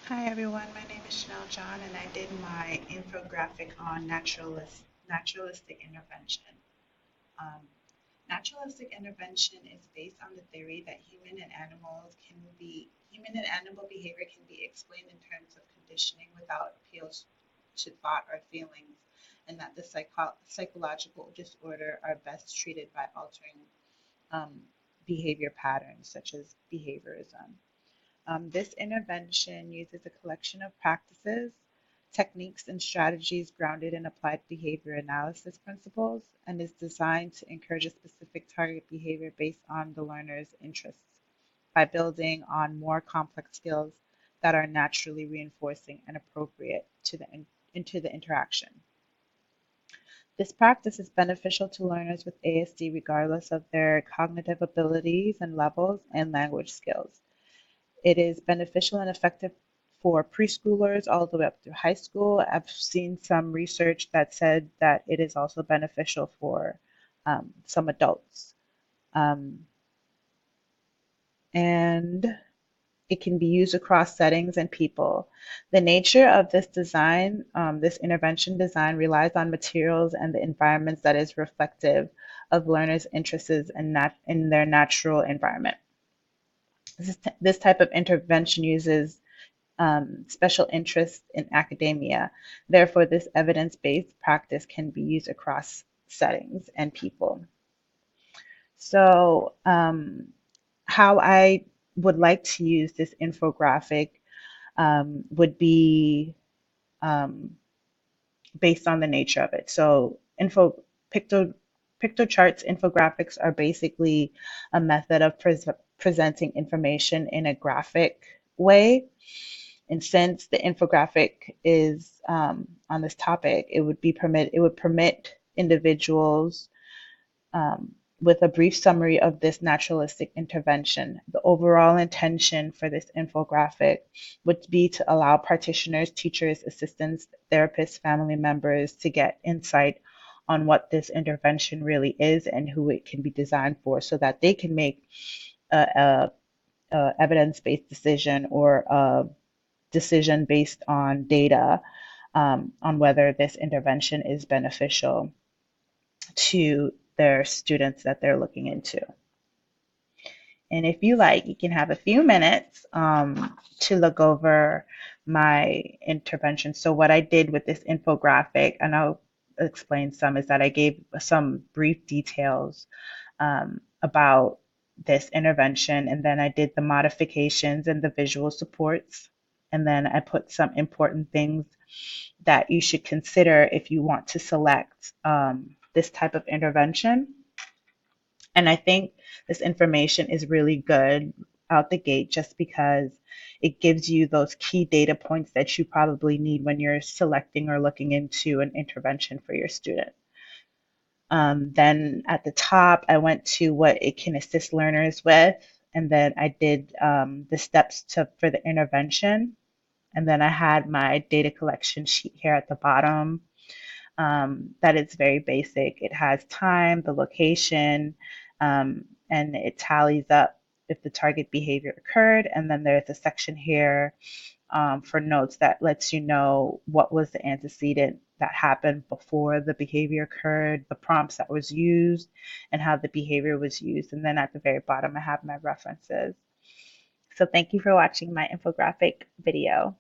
Hi everyone, my name is Chanel John and I did my infographic on naturalistic intervention. Um, Naturalistic intervention is based on the theory that human and animal behavior can be explained in terms of conditioning without appeals to thought or feelings, and that the psychological disorder are best treated by altering um, behavior patterns such as behaviorism. This intervention uses a collection of practices, techniques, and strategies grounded in applied behavior analysis principles and is designed to encourage a specific target behavior based on the learner's interests by building on more complex skills that are naturally reinforcing and appropriate into the interaction. This practice is beneficial to learners with ASD regardless of their cognitive abilities and levels and language skills. It is beneficial and effective for preschoolers all the way up through high school. I've seen some research that said that it is also beneficial for some adults. Um, and it can be used across settings and people. The nature of this design, this intervention design, relies on materials and the environments that is reflective of learners' interests in their natural environment. This type of intervention uses special interests in academia. Therefore, this evidence-based practice can be used across settings and people. So, how I would like to use this infographic would be um, based on the nature of it. So, picto, pictocharts, infographics are basically a method of presenting information in a graphic way. And since the infographic is on this topic, it would permit individuals with a brief summary of this naturalistic intervention. The overall intention for this infographic would be to allow practitioners, teachers, assistants, therapists, family members to get insight on what this intervention really is and who it can be designed for so that they can make a evidence-based decision or a decision based on data on whether this intervention is beneficial to their students that they're looking into. And if you like, you can have a few minutes to look over my intervention. So what I did with this infographic, and I'll explain some, is that I gave some brief details about this intervention, and then I did the modifications and the visual supports, and then I put some important things that you should consider if you want to select this type of intervention. And I think this information is really good out the gate just because it gives you those key data points that you probably need when you're selecting or looking into an intervention for your student. Then at the top, I went to what it can assist learners with, and then I did the steps for the intervention. And then I had my data collection sheet here at the bottom. That is very basic. It has time, the location, and it tallies up if the target behavior occurred. And then there's a section here for notes that lets you know what was the antecedent that happened before the behavior occurred, the prompts that was used, and how the behavior was used. And then at the very bottom, I have my references. So thank you for watching my infographic video.